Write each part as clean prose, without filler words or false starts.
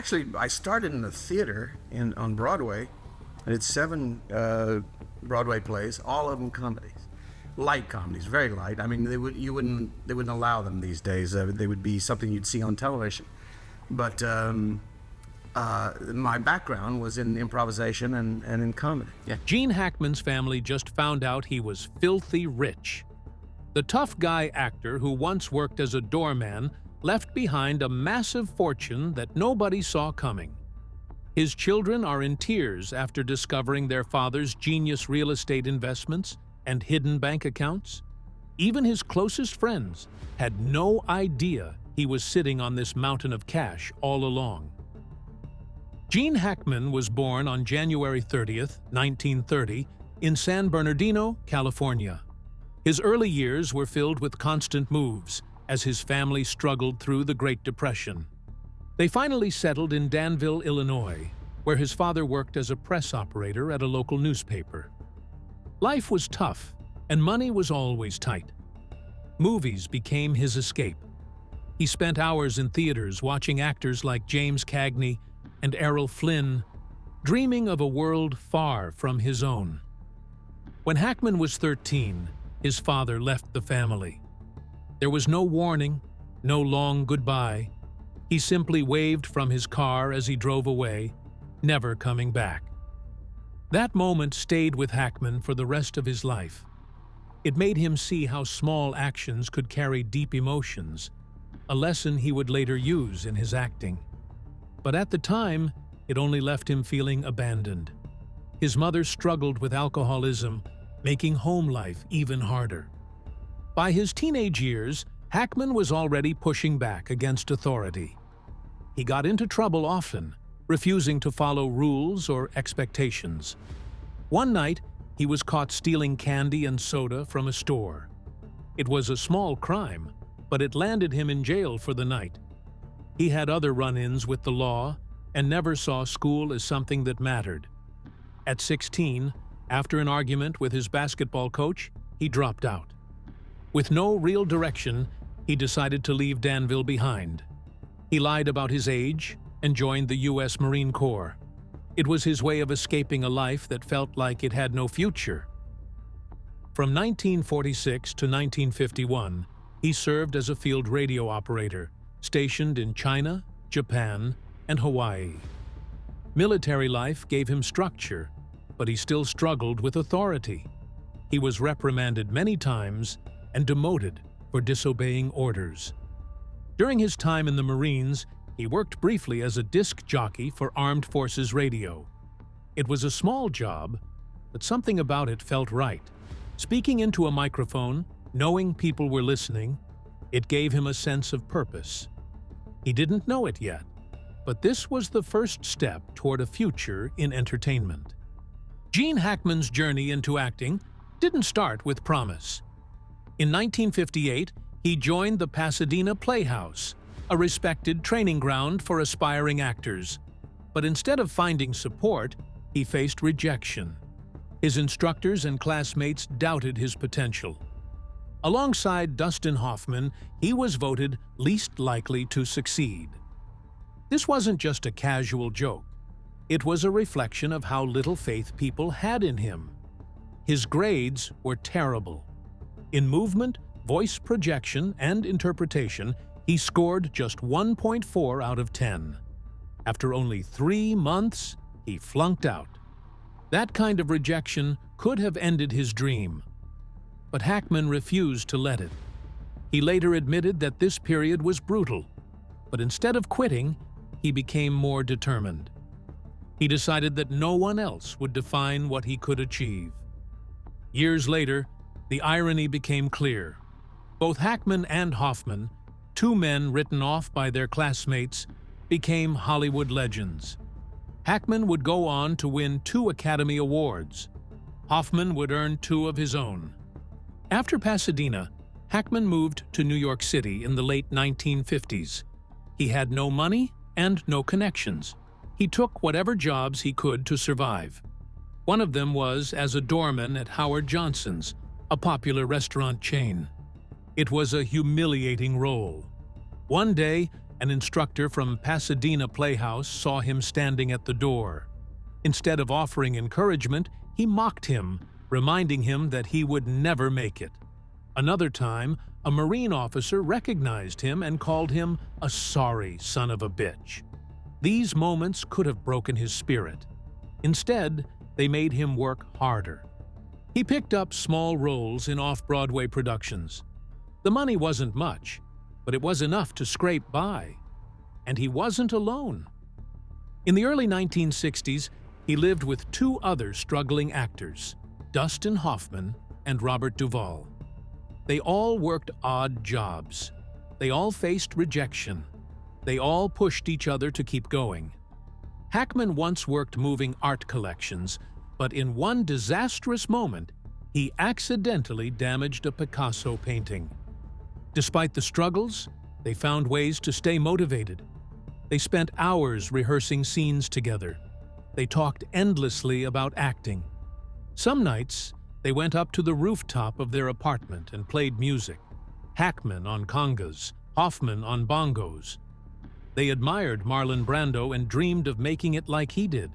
Actually, I started in the theater on Broadway. I did 7 Broadway plays, all of them comedies. Light comedies, very light. I mean, they wouldn't allow them these days. They would be something you'd see on television. But my background was in improvisation and in comedy. Yeah. Gene Hackman's family just found out he was filthy rich. The tough guy actor who once worked as a doorman left behind a massive fortune that nobody saw coming. His children are in tears after discovering their father's genius real estate investments and hidden bank accounts. Even his closest friends had no idea he was sitting on this mountain of cash all along. Gene Hackman was born on January 30th, 1930, in San Bernardino, California. His early years were filled with constant moves as his family struggled through the Great Depression. They finally settled in Danville, Illinois, where his father worked as a press operator at a local newspaper. Life was tough, and money was always tight. Movies became his escape. He spent hours in theaters watching actors like James Cagney and Errol Flynn, dreaming of a world far from his own. When Hackman was 13, his father left the family. There was no warning, no long goodbye. He simply waved from his car as he drove away, never coming back. That moment stayed with Hackman for the rest of his life. It made him see how small actions could carry deep emotions, a lesson he would later use in his acting. But at the time, it only left him feeling abandoned. His mother struggled with alcoholism, making home life even harder. By his teenage years, Hackman was already pushing back against authority. He got into trouble often, refusing to follow rules or expectations. One night, he was caught stealing candy and soda from a store. It was a small crime, but it landed him in jail for the night. He had other run-ins with the law and never saw school as something that mattered. At 16, after an argument with his basketball coach, he dropped out. With no real direction, he decided to leave Danville behind. He lied about his age and joined the U.S. Marine Corps. It was his way of escaping a life that felt like it had no future. From 1946 to 1951, he served as a field radio operator, stationed in China, Japan, and Hawaii. Military life gave him structure, but he still struggled with authority. He was reprimanded many times and demoted for disobeying orders. During his time in the Marines, he worked briefly as a disc jockey for Armed Forces Radio. It was a small job, but something about it felt right. Speaking into a microphone, knowing people were listening, it gave him a sense of purpose. He didn't know it yet, but this was the first step toward a future in entertainment. Gene Hackman's journey into acting didn't start with promise. In 1958, he joined the Pasadena Playhouse, a respected training ground for aspiring actors. But instead of finding support, he faced rejection. His instructors and classmates doubted his potential. Alongside Dustin Hoffman, he was voted least likely to succeed. This wasn't just a casual joke. It was a reflection of how little faith people had in him. His grades were terrible. In movement, voice projection, and interpretation, he scored just 1.4 out of 10. After only 3 months, he flunked out. That kind of rejection could have ended his dream. But Hackman refused to let it. He later admitted that this period was brutal, but instead of quitting, he became more determined. He decided that no one else would define what he could achieve. Years later, the irony became clear. Both Hackman and Hoffman, 2 men written off by their classmates, became Hollywood legends. Hackman would go on to win 2 Academy Awards. Hoffman would earn 2 of his own. After Pasadena, Hackman moved to New York City in the late 1950s. He had no money and no connections. He took whatever jobs he could to survive. One of them was as a doorman at Howard Johnson's, a popular restaurant chain. It was a humiliating role. One day, An instructor from Pasadena Playhouse saw him standing at the door. Instead of offering encouragement, he mocked him, reminding him that he would never make it. Another time, a Marine officer recognized him and called him a sorry son of a bitch. These moments could have broken his spirit. Instead, they made him work harder. He picked up small roles in off-Broadway productions. The money wasn't much, but it was enough to scrape by. And he wasn't alone. In the early 1960s, he lived with two other struggling actors, Dustin Hoffman and Robert Duvall. They all worked odd jobs. They all faced rejection. They all pushed each other to keep going. Hackman once worked moving art collections, but in one disastrous moment, he accidentally damaged a Picasso painting. Despite the struggles, they found ways to stay motivated. They spent hours rehearsing scenes together. They talked endlessly about acting. Some nights, they went up to the rooftop of their apartment and played music. Hackman on congas, Hoffman on bongos. They admired Marlon Brando and dreamed of making it like he did.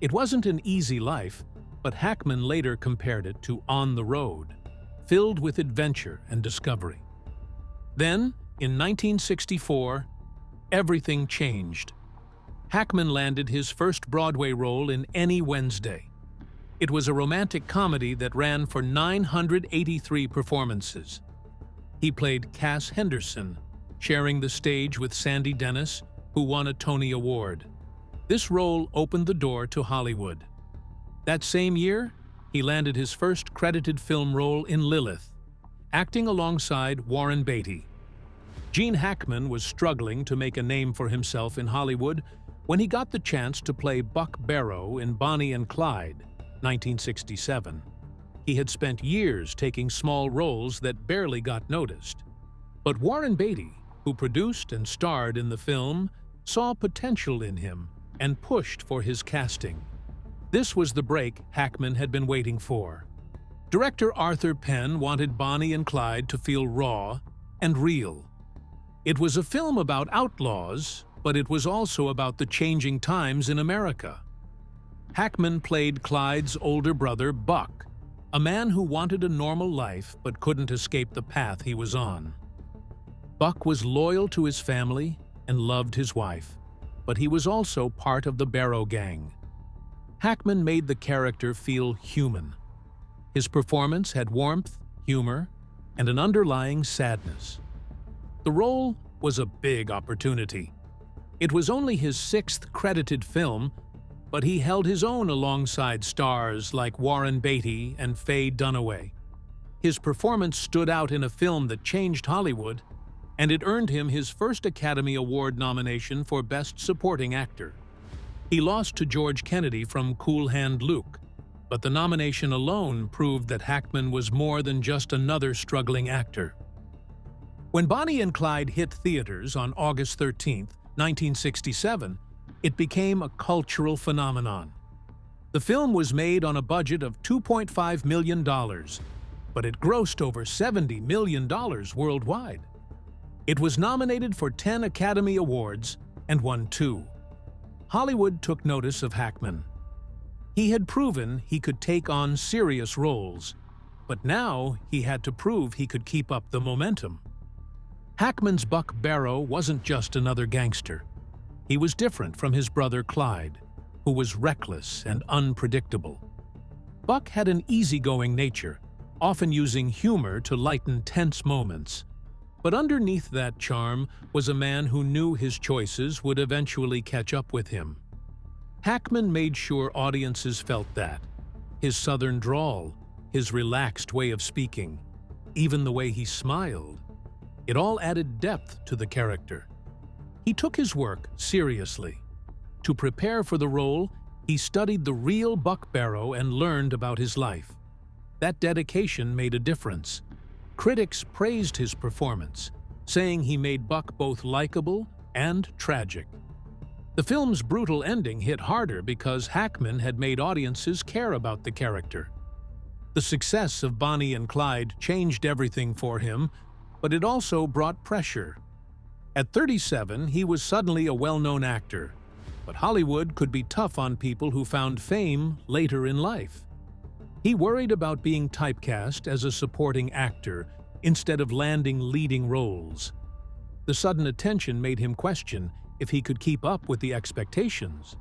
It wasn't an easy life, but Hackman later compared it to On the Road, filled with adventure and discovery. Then, in 1964, everything changed. Hackman landed his first Broadway role in Any Wednesday. It was a romantic comedy that ran for 983 performances. He played Cass Henderson, sharing the stage with Sandy Dennis, who won a Tony Award. This role opened the door to Hollywood. That same year, he landed his first credited film role in Lilith, acting alongside Warren Beatty. Gene Hackman was struggling to make a name for himself in Hollywood when he got the chance to play Buck Barrow in Bonnie and Clyde, 1967. He had spent years taking small roles that barely got noticed. But Warren Beatty, who produced and starred in the film, saw potential in him and pushed for his casting. This was the break Hackman had been waiting for. Director Arthur Penn wanted Bonnie and Clyde to feel raw and real. It was a film about outlaws, but it was also about the changing times in America. Hackman played Clyde's older brother, Buck, a man who wanted a normal life but couldn't escape the path he was on. Buck was loyal to his family and loved his wife, but he was also part of the Barrow gang. Hackman made the character feel human. His performance had warmth, humor, and an underlying sadness. The role was a big opportunity. It was only his sixth credited film, but he held his own alongside stars like Warren Beatty and Faye Dunaway. His performance stood out in a film that changed Hollywood, and it earned him his first Academy Award nomination for Best Supporting Actor. He lost to George Kennedy from Cool Hand Luke, but the nomination alone proved that Hackman was more than just another struggling actor. When Bonnie and Clyde hit theaters on August 13, 1967, it became a cultural phenomenon. The film was made on a budget of $2.5 million, but it grossed over $70 million worldwide. It was nominated for 10 Academy Awards and won 2. Hollywood took notice of Hackman. He had proven he could take on serious roles, but now he had to prove he could keep up the momentum. Hackman's Buck Barrow wasn't just another gangster. He was different from his brother Clyde, who was reckless and unpredictable. Buck had an easygoing nature, often using humor to lighten tense moments. But underneath that charm was a man who knew his choices would eventually catch up with him. Hackman made sure audiences felt that. His southern drawl, his relaxed way of speaking, even the way he smiled. It all added depth to the character. He took his work seriously. To prepare for the role, he studied the real Buck Barrow and learned about his life. That dedication made a difference. Critics praised his performance, saying he made Buck both likable and tragic. The film's brutal ending hit harder because Hackman had made audiences care about the character. The success of Bonnie and Clyde changed everything for him, but it also brought pressure. At 37, he was suddenly a well-known actor, but Hollywood could be tough on people who found fame later in life. He worried about being typecast as a supporting actor instead of landing leading roles. The sudden attention made him question if he could keep up with the expectations.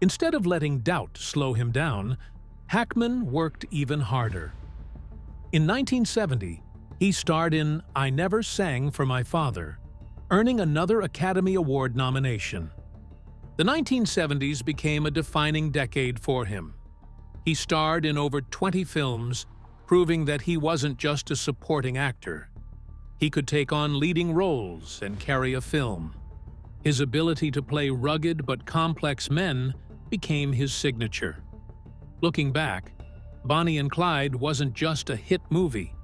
Instead of letting doubt slow him down, Hackman worked even harder. In 1970, he starred in I Never Sang for My Father, earning another Academy Award nomination. The 1970s became a defining decade for him. He starred in over 20 films, proving that he wasn't just a supporting actor. He could take on leading roles and carry a film. His ability to play rugged but complex men became his signature. Looking back, Bonnie and Clyde wasn't just a hit movie.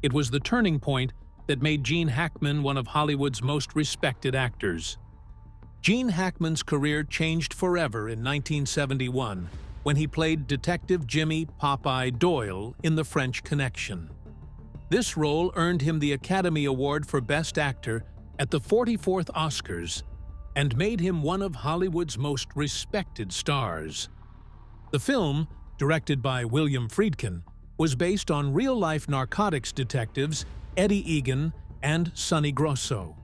It was the turning point that made Gene Hackman one of Hollywood's most respected actors. Gene Hackman's career changed forever in 1971 when he played Detective Jimmy "Popeye" Doyle in The French Connection. This role earned him the Academy Award for Best Actor at the 44th Oscars and made him one of Hollywood's most respected stars. The film, directed by William Friedkin, was based on real-life narcotics detectives Eddie Egan and Sonny Grosso.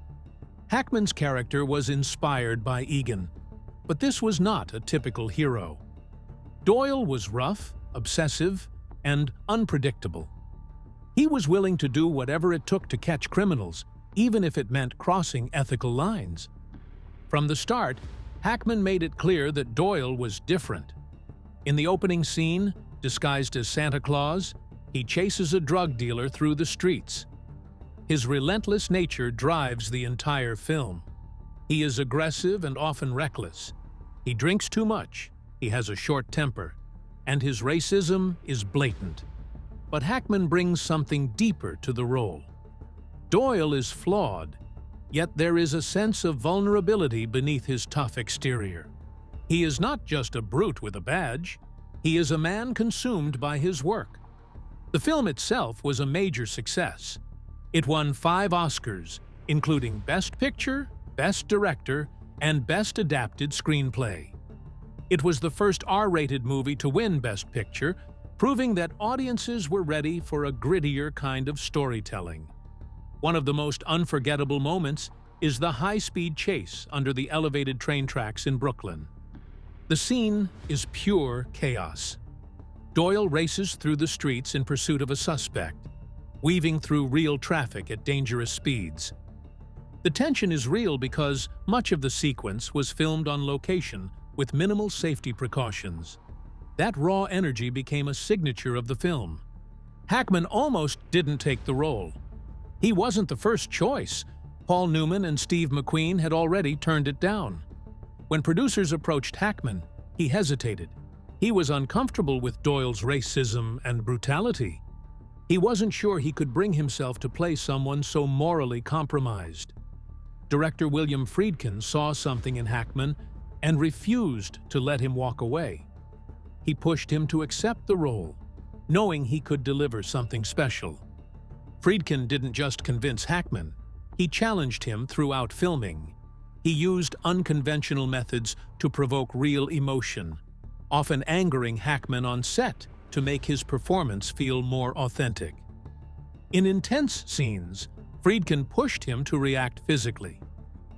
Hackman's character was inspired by Egan, but this was not a typical hero. Doyle was rough, obsessive, and unpredictable. He was willing to do whatever it took to catch criminals, even if it meant crossing ethical lines. From the start, Hackman made it clear that Doyle was different. In the opening scene, disguised as Santa Claus, he chases a drug dealer through the streets. His relentless nature drives the entire film. He is aggressive and often reckless. He drinks too much, he has a short temper, and his racism is blatant. But Hackman brings something deeper to the role. Doyle is flawed, yet there is a sense of vulnerability beneath his tough exterior. He is not just a brute with a badge, he is a man consumed by his work. The film itself was a major success. It won 5 Oscars, including Best Picture, Best Director, and Best Adapted Screenplay. It was the first R-rated movie to win Best Picture, proving that audiences were ready for a grittier kind of storytelling. One of the most unforgettable moments is the high-speed chase under the elevated train tracks in Brooklyn. The scene is pure chaos. Doyle races through the streets in pursuit of a suspect, weaving through real traffic at dangerous speeds. The tension is real because much of the sequence was filmed on location with minimal safety precautions. That raw energy became a signature of the film. Hackman almost didn't take the role. He wasn't the first choice. Paul Newman and Steve McQueen had already turned it down. When producers approached Hackman, he hesitated. He was uncomfortable with Doyle's racism and brutality. He wasn't sure he could bring himself to play someone so morally compromised. Director William Friedkin saw something in Hackman and refused to let him walk away. He pushed him to accept the role, knowing he could deliver something special. Friedkin didn't just convince Hackman, he challenged him throughout filming. He used unconventional methods to provoke real emotion, often angering Hackman on set to make his performance feel more authentic. In intense scenes, Friedkin pushed him to react physically.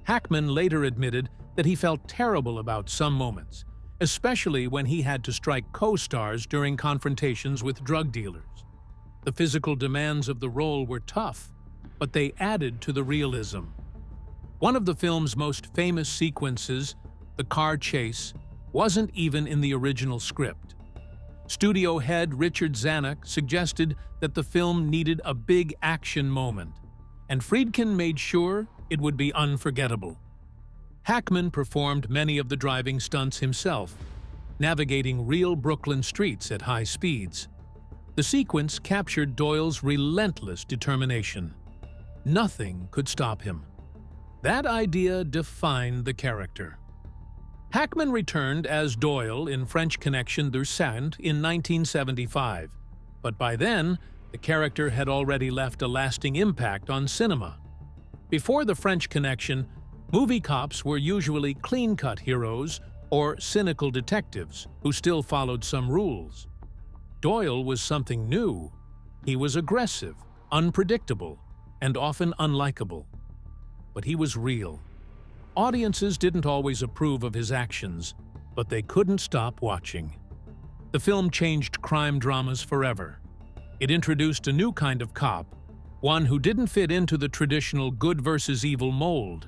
Hackman later admitted that he felt terrible about some moments, especially when he had to strike co-stars during confrontations with drug dealers. The physical demands of the role were tough, but they added to the realism. One of the film's most famous sequences, the car chase, wasn't even in the original script. Studio head Richard Zanuck suggested that the film needed a big action moment, and Friedkin made sure it would be unforgettable. Hackman performed many of the driving stunts himself, navigating real Brooklyn streets at high speeds. The sequence captured Doyle's relentless determination. Nothing could stop him. That idea defined the character. Hackman returned as Doyle in French Connection du Sang in 1975, but by then, the character had already left a lasting impact on cinema. Before The French Connection, movie cops were usually clean-cut heroes or cynical detectives who still followed some rules. Doyle was something new. He was aggressive, unpredictable, and often unlikable. But he was real. Audiences didn't always approve of his actions, but they couldn't stop watching. The film changed crime dramas forever. It introduced a new kind of cop, one who didn't fit into the traditional good versus evil mold.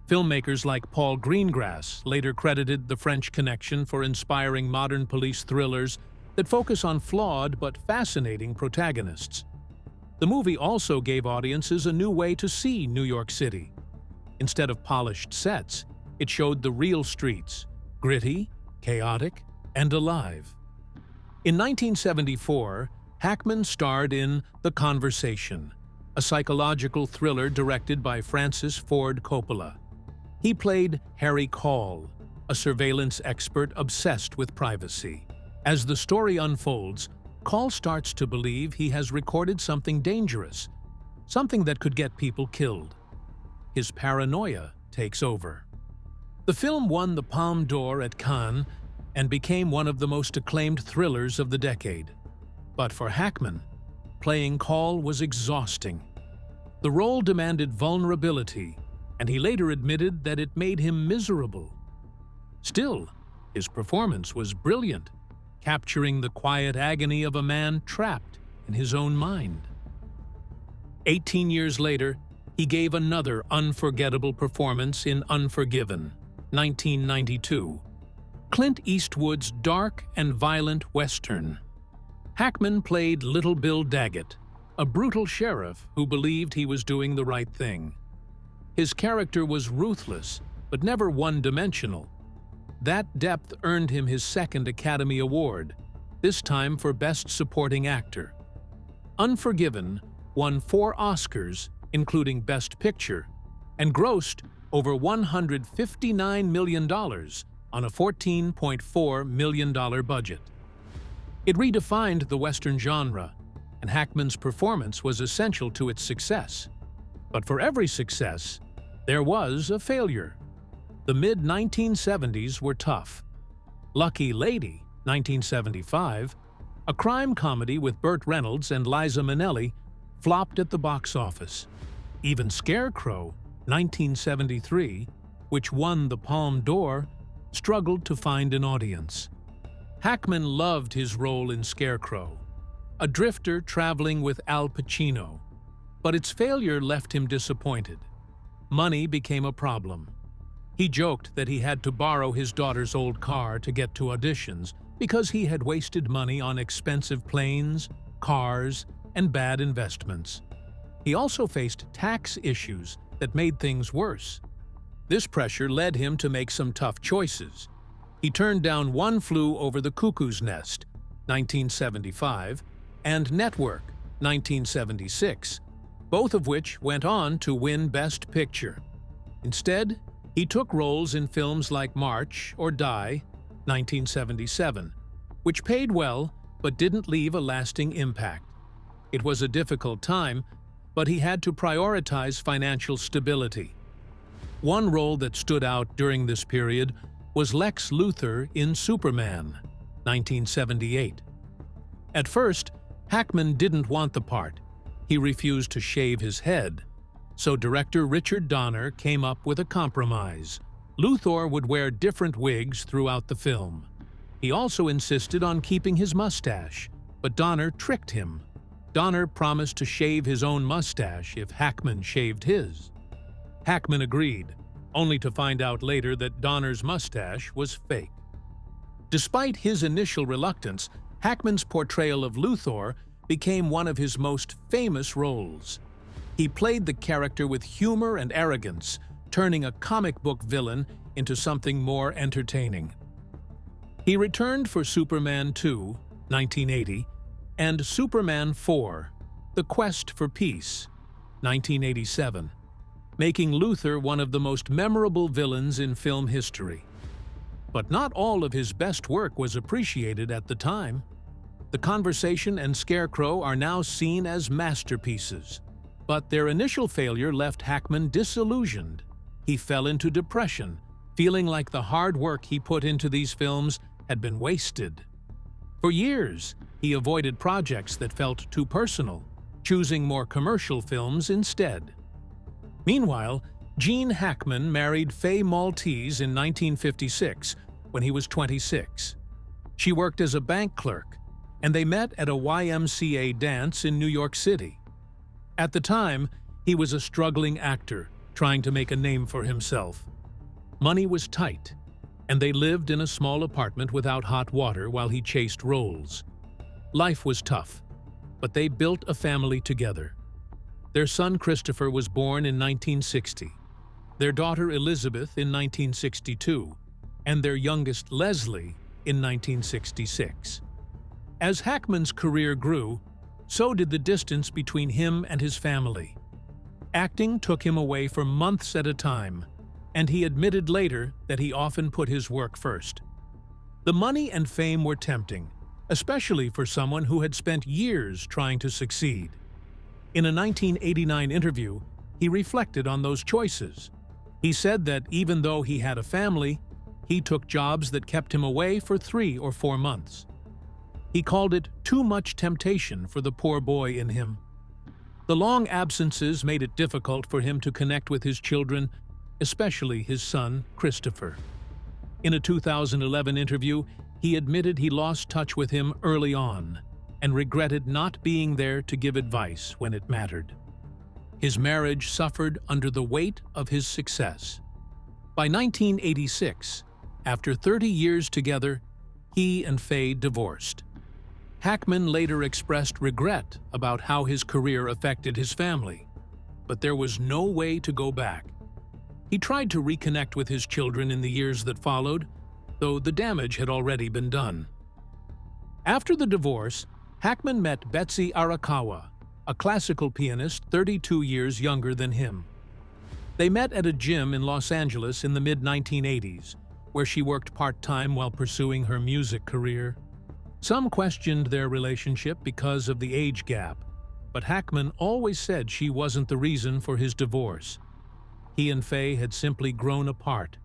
Filmmakers like Paul Greengrass later credited The French Connection for inspiring modern police thrillers that focus on flawed but fascinating protagonists. The movie also gave audiences a new way to see New York City. Instead of polished sets, it showed the real streets, gritty, chaotic, and alive. In 1974, Hackman starred in The Conversation, a psychological thriller directed by Francis Ford Coppola. He played Harry Call, a surveillance expert obsessed with privacy. As the story unfolds, Call starts to believe he has recorded something dangerous, something that could get people killed. His paranoia takes over. The film won the Palme d'Or at Cannes and became one of the most acclaimed thrillers of the decade. But for Hackman, playing Call was exhausting. The role demanded vulnerability, and he later admitted that it made him miserable. Still, his performance was brilliant, capturing the quiet agony of a man trapped in his own mind. 18 years later, he gave another unforgettable performance in Unforgiven, 1992, Clint Eastwood's dark and violent Western. Hackman played Little Bill Daggett, a brutal sheriff who believed he was doing the right thing. His character was ruthless, but never one-dimensional. That depth earned him his second Academy Award, this time for Best Supporting Actor. Unforgiven won 4 Oscars, including Best Picture, and grossed over $159 million on a $14.4 million budget. It redefined the Western genre, and Hackman's performance was essential to its success. But for every success, there was a failure. The mid-1970s were tough. Lucky Lady, 1975, a crime comedy with Burt Reynolds and Liza Minnelli, flopped at the box office. Even Scarecrow, 1973, which won the Palme d'Or, struggled to find an audience. Hackman loved his role in Scarecrow, a drifter traveling with Al Pacino, but its failure left him disappointed. Money became a problem. He joked that he had to borrow his daughter's old car to get to auditions because he had wasted money on expensive planes, cars, and bad investments. He also faced tax issues that made things worse. This pressure led him to make some tough choices. He turned down One Flew Over the Cuckoo's Nest, 1975, and Network, 1976, both of which went on to win Best Picture. Instead, he took roles in films like March or Die, 1977, which paid well but didn't leave a lasting impact. It was a difficult time, but he had to prioritize financial stability. One role that stood out during this period was Lex Luthor in Superman, 1978. At first, Hackman didn't want the part. He refused to shave his head. So director Richard Donner came up with a compromise. Luthor would wear different wigs throughout the film. He also insisted on keeping his mustache, but Donner tricked him. Donner promised to shave his own mustache if Hackman shaved his. Hackman agreed, only to find out later that Donner's mustache was fake. Despite his initial reluctance, Hackman's portrayal of Luthor became one of his most famous roles. He played the character with humor and arrogance, turning a comic book villain into something more entertaining. He returned for Superman 2, 1980, and Superman 4, The Quest for Peace, 1987, making Luthor one of the most memorable villains in film history. But not all of his best work was appreciated at the time. The Conversation and Scarecrow are now seen as masterpieces. But their initial failure left Hackman disillusioned. He fell into depression, feeling like the hard work he put into these films had been wasted. For years, he avoided projects that felt too personal, choosing more commercial films instead. Meanwhile, Gene Hackman married Faye Maltese in 1956 when he was 26. She worked as a bank clerk, and they met at a YMCA dance in New York City. At the time, he was a struggling actor trying to make a name for himself. Money was tight, and they lived in a small apartment without hot water while he chased roles. Life was tough, but they built a family together. Their son Christopher was born in 1960, their daughter Elizabeth in 1962, and their youngest Leslie in 1966. As Hackman's career grew, so did the distance between him and his family. Acting took him away for months at a time, and he admitted later that he often put his work first. The money and fame were tempting, especially for someone who had spent years trying to succeed. In a 1989 interview, he reflected on those choices. He said that even though he had a family, he took jobs that kept him away for 3 or 4 months. He called it too much temptation for the poor boy in him. The long absences made it difficult for him to connect with his children, especially his son, Christopher. In a 2011 interview, he admitted he lost touch with him early on and regretted not being there to give advice when it mattered. His marriage suffered under the weight of his success. By 1986, after 30 years together, he and Faye divorced. Hackman later expressed regret about how his career affected his family, but there was no way to go back. He tried to reconnect with his children in the years that followed, though the damage had already been done. After the divorce, Hackman met Betsy Arakawa, a classical pianist 32 years younger than him. They met at a gym in Los Angeles in the mid-1980s, where she worked part-time while pursuing her music career. Some questioned their relationship because of the age gap, but Hackman always said she wasn't the reason for his divorce. He and Faye had simply grown apart.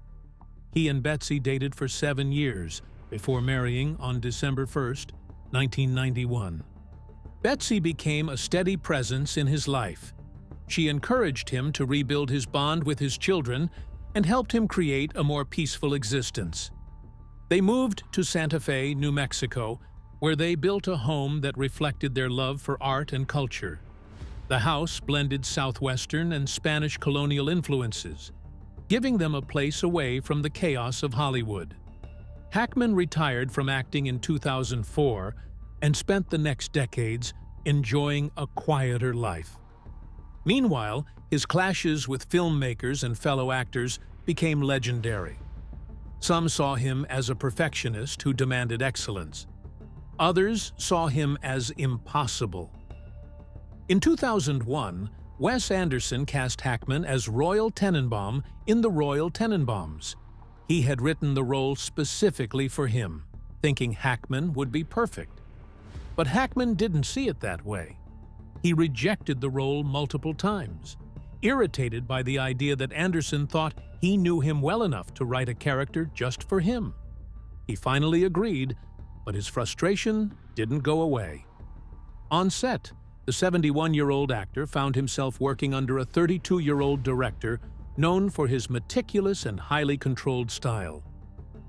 He and Betsy dated for 7 years before marrying on December 1st, 1991. Betsy became a steady presence in his life. She encouraged him to rebuild his bond with his children and helped him create a more peaceful existence. They moved to Santa Fe, New Mexico, where they built a home that reflected their love for art and culture. The house blended Southwestern and Spanish colonial influences, giving them a place away from the chaos of Hollywood. Hackman retired from acting in 2004 and spent the next decades enjoying a quieter life. Meanwhile, his clashes with filmmakers and fellow actors became legendary. Some saw him as a perfectionist who demanded excellence. Others saw him as impossible. In 2001, Wes Anderson cast Hackman as Royal Tenenbaum in The Royal Tenenbaums. He had written the role specifically for him, thinking Hackman would be perfect. But Hackman didn't see it that way. He rejected the role multiple times, irritated by the idea that Anderson thought he knew him well enough to write a character just for him. He finally agreed, but his frustration didn't go away. On set, the 71-year-old actor found himself working under a 32-year-old director known for his meticulous and highly controlled style.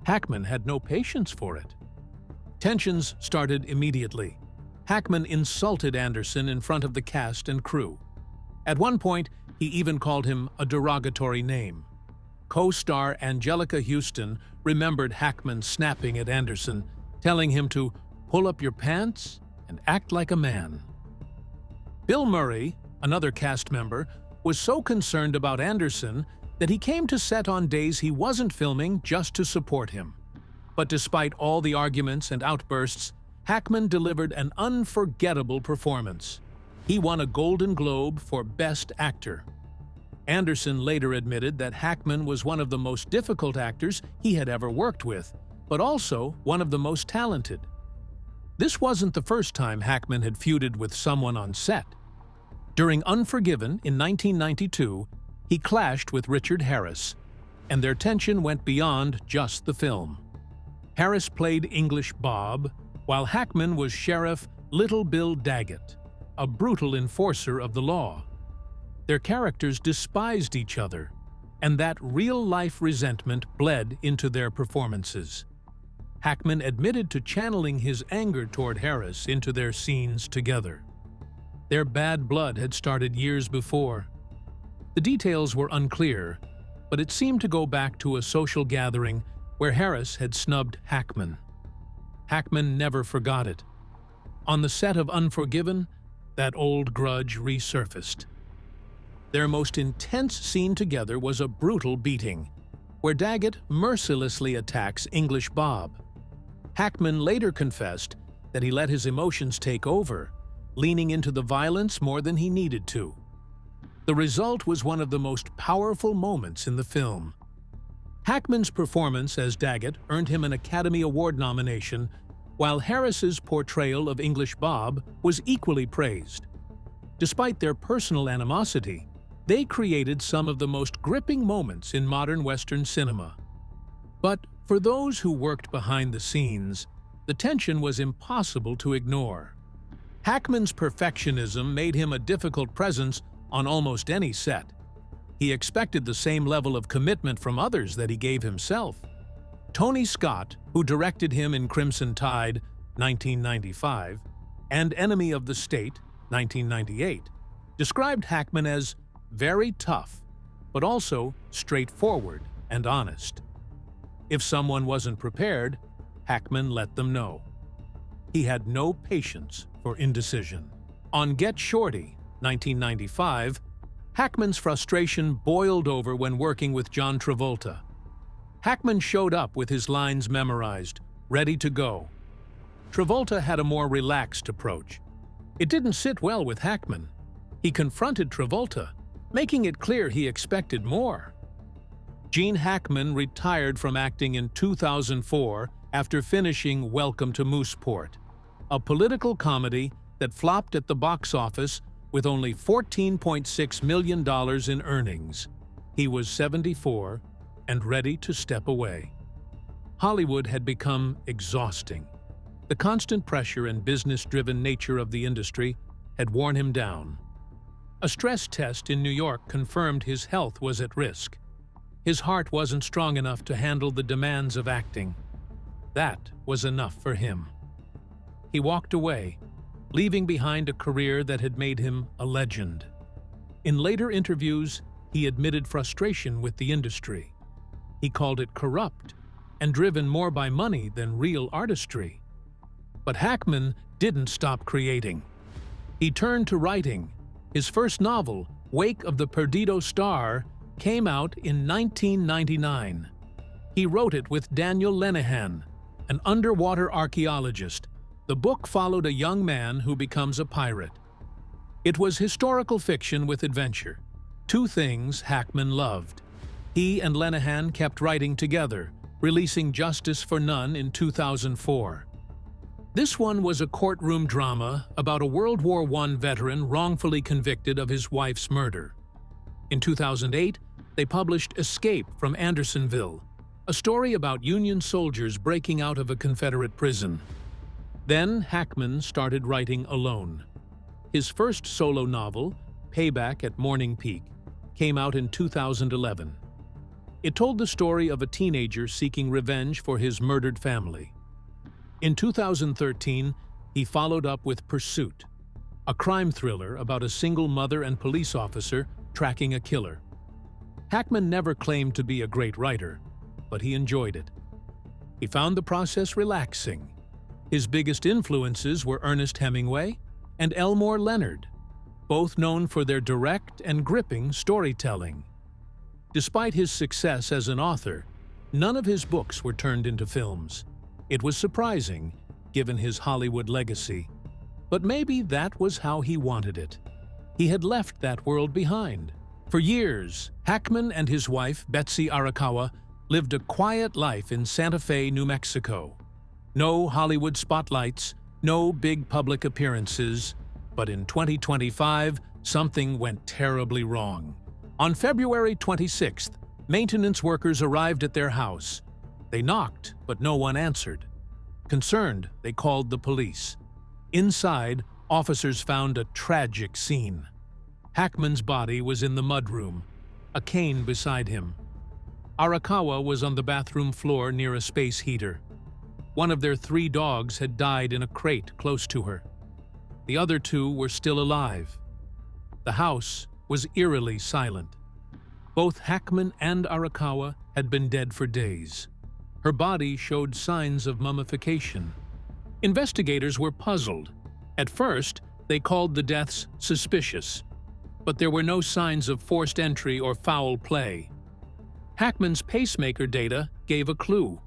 Hackman had no patience for it. Tensions started immediately. Hackman insulted Anderson in front of the cast and crew. At one point, he even called him a derogatory name. Co-star Angelica Houston remembered Hackman snapping at Anderson, telling him to pull up your pants and act like a man. Bill Murray, another cast member, was so concerned about Anderson that he came to set on days he wasn't filming just to support him. But despite all the arguments and outbursts, Hackman delivered an unforgettable performance. He won a Golden Globe for Best Actor. Anderson later admitted that Hackman was one of the most difficult actors he had ever worked with, but also one of the most talented. This wasn't the first time Hackman had feuded with someone on set. During Unforgiven in 1992, he clashed with Richard Harris, and their tension went beyond just the film. Harris played English Bob, while Hackman was Sheriff Little Bill Daggett, a brutal enforcer of the law. Their characters despised each other, and that real-life resentment bled into their performances. Hackman admitted to channeling his anger toward Harris into their scenes together. Their bad blood had started years before. The details were unclear, but it seemed to go back to a social gathering where Harris had snubbed Hackman. Hackman never forgot it. On the set of Unforgiven, that old grudge resurfaced. Their most intense scene together was a brutal beating, where Daggett mercilessly attacks English Bob. Hackman later confessed that he let his emotions take over, leaning into the violence more than he needed to. The result was one of the most powerful moments in the film. Hackman's performance as Daggett earned him an Academy Award nomination, while Harris's portrayal of English Bob was equally praised. Despite their personal animosity, they created some of the most gripping moments in modern Western cinema. But for those who worked behind the scenes, the tension was impossible to ignore. Hackman's perfectionism made him a difficult presence on almost any set. He expected the same level of commitment from others that he gave himself. Tony Scott, who directed him in Crimson Tide, 1995, and Enemy of the State, 1998, described Hackman as very tough, but also straightforward and honest. If someone wasn't prepared, Hackman let them know. He had no patience for indecision. On Get Shorty, 1995, Hackman's frustration boiled over when working with John Travolta. Hackman showed up with his lines memorized, ready to go. Travolta had a more relaxed approach. It didn't sit well with Hackman. He confronted Travolta, making it clear he expected more. Gene Hackman retired from acting in 2004 after finishing Welcome to Mooseport, a political comedy that flopped at the box office with only $14.6 million in earnings. He was 74 and ready to step away. Hollywood had become exhausting. The constant pressure and business-driven nature of the industry had worn him down. A stress test in New York confirmed his health was at risk. His heart wasn't strong enough to handle the demands of acting. That was enough for him. He walked away, leaving behind a career that had made him a legend. In later interviews, he admitted frustration with the industry. He called it corrupt and driven more by money than real artistry. But Hackman didn't stop creating. He turned to writing. His first novel, Wake of the Perdido Star, came out in 1999. He wrote it with Daniel Lenihan, an underwater archaeologist. The book followed a young man who becomes a pirate. It was historical fiction with adventure, two things Hackman loved. He and Lenihan kept writing together, releasing Justice for None in 2004. This one was a courtroom drama about a World War I veteran wrongfully convicted of his wife's murder. In 2008, they published Escape from Andersonville, a story about Union soldiers breaking out of a Confederate prison. Then Hackman started writing alone. His first solo novel, Payback at Morning Peak, came out in 2011. It told the story of a teenager seeking revenge for his murdered family. In 2013, he followed up with Pursuit, a crime thriller about a single mother and police officer tracking a killer. Hackman never claimed to be a great writer, but he enjoyed it. He found the process relaxing. His biggest influences were Ernest Hemingway and Elmore Leonard, both known for their direct and gripping storytelling. Despite his success as an author, none of his books were turned into films. It was surprising, given his Hollywood legacy. But maybe that was how he wanted it. He had left that world behind. For years, Hackman and his wife, Betsy Arakawa, lived a quiet life in Santa Fe, New Mexico. No Hollywood spotlights, no big public appearances, but in 2025, something went terribly wrong. On February 26th, maintenance workers arrived at their house. They knocked, but no one answered. Concerned, they called the police. Inside, officers found a tragic scene. Hackman's body was in the mudroom, a cane beside him. Arakawa was on the bathroom floor near a space heater. One of their 3 dogs had died in a crate close to her. The other 2 were still alive. The house was eerily silent. Both Hackman and Arakawa had been dead for days. Her body showed signs of mummification. Investigators were puzzled. At first, they called the deaths suspicious, but there were no signs of forced entry or foul play. Hackman's pacemaker data gave a clue.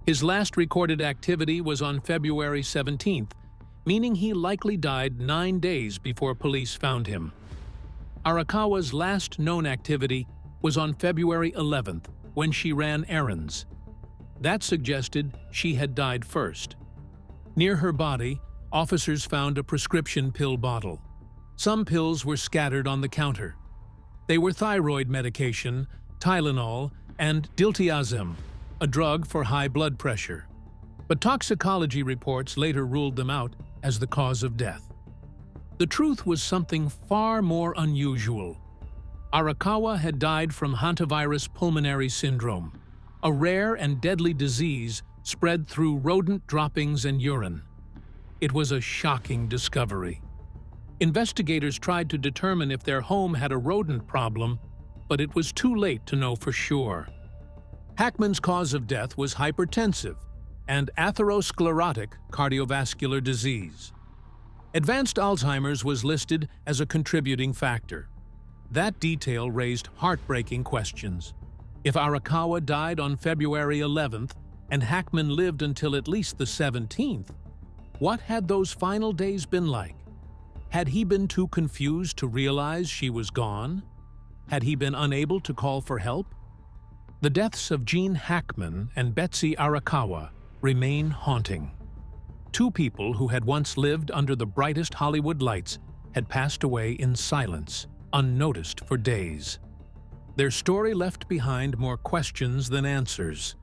His last recorded activity was on February 17th, meaning he likely died 9 days before police found him. Arakawa's last known activity was on February 11th, when she ran errands. That suggested she had died first. Near her body, officers found a prescription pill bottle. Some pills were scattered on the counter. They were thyroid medication, Tylenol, and diltiazem, a drug for high blood pressure. But toxicology reports later ruled them out as the cause of death. The truth was something far more unusual. Arakawa had died from hantavirus pulmonary syndrome, a rare and deadly disease spread through rodent droppings and urine. It was a shocking discovery. Investigators tried to determine if their home had a rodent problem, but it was too late to know for sure. Hackman's cause of death was hypertensive and atherosclerotic cardiovascular disease. Advanced Alzheimer's was listed as a contributing factor. That detail raised heartbreaking questions. If Arakawa died on February 11th and Hackman lived until at least the 17th, what had those final days been like? Had he been too confused to realize she was gone? Had he been unable to call for help? The deaths of Gene Hackman and Betsy Arakawa remain haunting. 2 people who had once lived under the brightest Hollywood lights had passed away in silence, unnoticed for days. Their story left behind more questions than answers.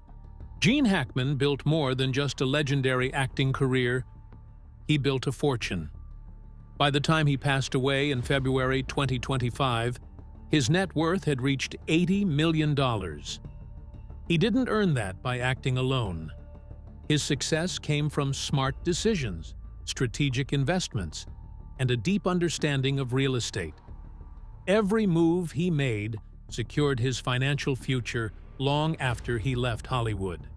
Gene Hackman built more than just a legendary acting career. He built a fortune. By the time he passed away in February 2025, his net worth had reached $80 million. He didn't earn that by acting alone. His success came from smart decisions, strategic investments, and a deep understanding of real estate. Every move he made secured his financial future long after he left Hollywood.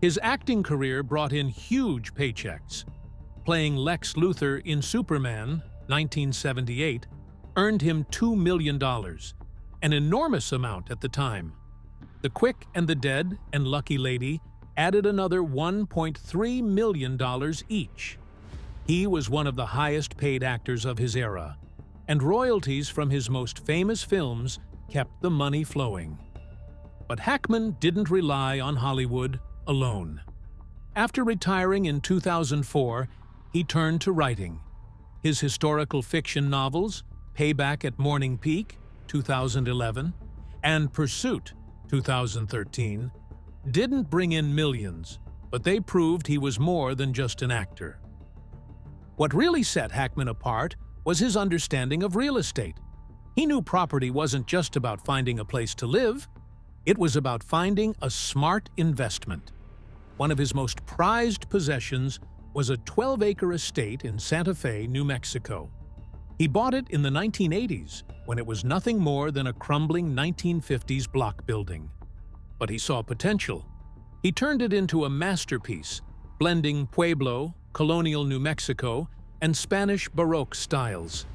His acting career brought in huge paychecks. Playing Lex Luthor in Superman, 1978, earned him $2 million, an enormous amount at the time. The Quick and the Dead and Lucky Lady added another $1.3 million each. He was one of the highest-paid actors of his era, and royalties from his most famous films kept the money flowing. But Hackman didn't rely on Hollywood alone. After retiring in 2004, he turned to writing. His historical fiction novels, Payback at Morning Peak, 2011, and Pursuit, 2013, didn't bring in millions, but they proved he was more than just an actor. What really set Hackman apart was his understanding of real estate. He knew property wasn't just about finding a place to live, it was about finding a smart investment. One of his most prized possessions was a 12-acre estate in Santa Fe, New Mexico. He bought it in the 1980s, when it was nothing more than a crumbling 1950s block building. But he saw potential. He turned it into a masterpiece, blending Pueblo, colonial New Mexico, and Spanish Baroque styles.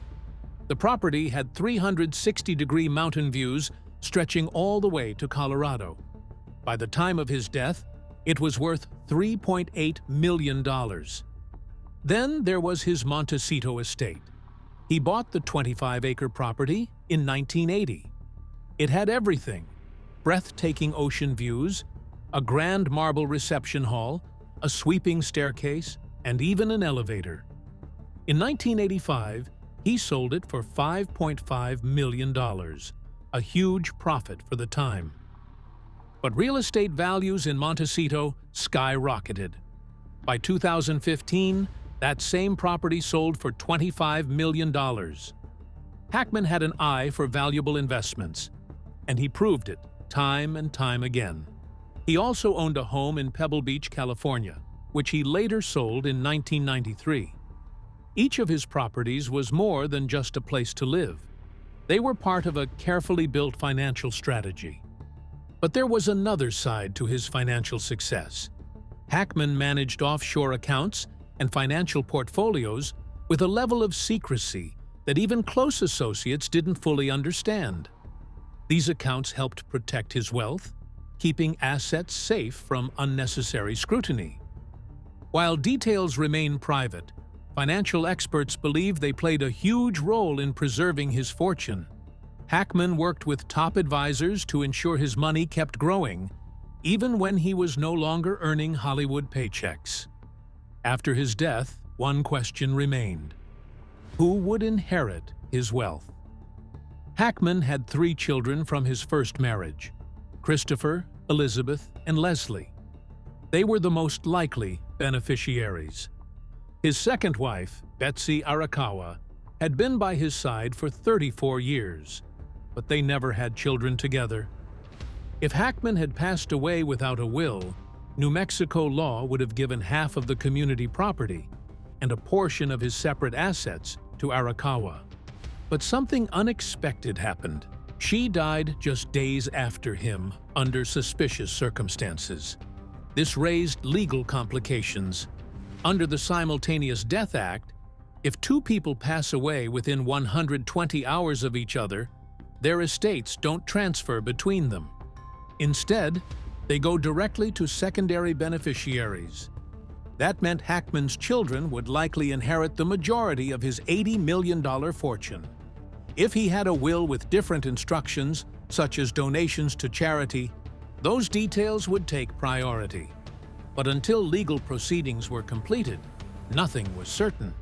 The property had 360-degree mountain views stretching all the way to Colorado. By the time of his death, it was worth $3.8 million. Then there was his Montecito estate. He bought the 25-acre property in 1980. It had everything: breathtaking ocean views, a grand marble reception hall, a sweeping staircase, and even an elevator. In 1985, He sold it for $5.5 million, a huge profit for the time. But real estate values in Montecito skyrocketed. By 2015, that same property sold for $25 million. Hackman had an eye for valuable investments, and he proved it time and time again. He also owned a home in Pebble Beach, California, which he later sold in 1993. Each of his properties was more than just a place to live. They were part of a carefully built financial strategy. But there was another side to his financial success. Hackman managed offshore accounts and financial portfolios with a level of secrecy that even close associates didn't fully understand. These accounts helped protect his wealth, keeping assets safe from unnecessary scrutiny. While details remain private, financial experts believe they played a huge role in preserving his fortune. Hackman worked with top advisors to ensure his money kept growing, even when he was no longer earning Hollywood paychecks. After his death, one question remained: who would inherit his wealth? Hackman had 3 children from his first marriage: Christopher, Elizabeth, and Leslie. They were the most likely beneficiaries. His second wife, Betsy Arakawa, had been by his side for 34 years, but they never had children together. If Hackman had passed away without a will, New Mexico law would have given half of the community property and a portion of his separate assets to Arakawa. But something unexpected happened. She died just days after him under suspicious circumstances. This raised legal complications. Under the Simultaneous Death Act, if 2 people pass away within 120 hours of each other, their estates don't transfer between them. Instead, they go directly to secondary beneficiaries. That meant Hackman's children would likely inherit the majority of his $80 million fortune. If he had a will with different instructions, such as donations to charity, those details would take priority. But until legal proceedings were completed, nothing was certain.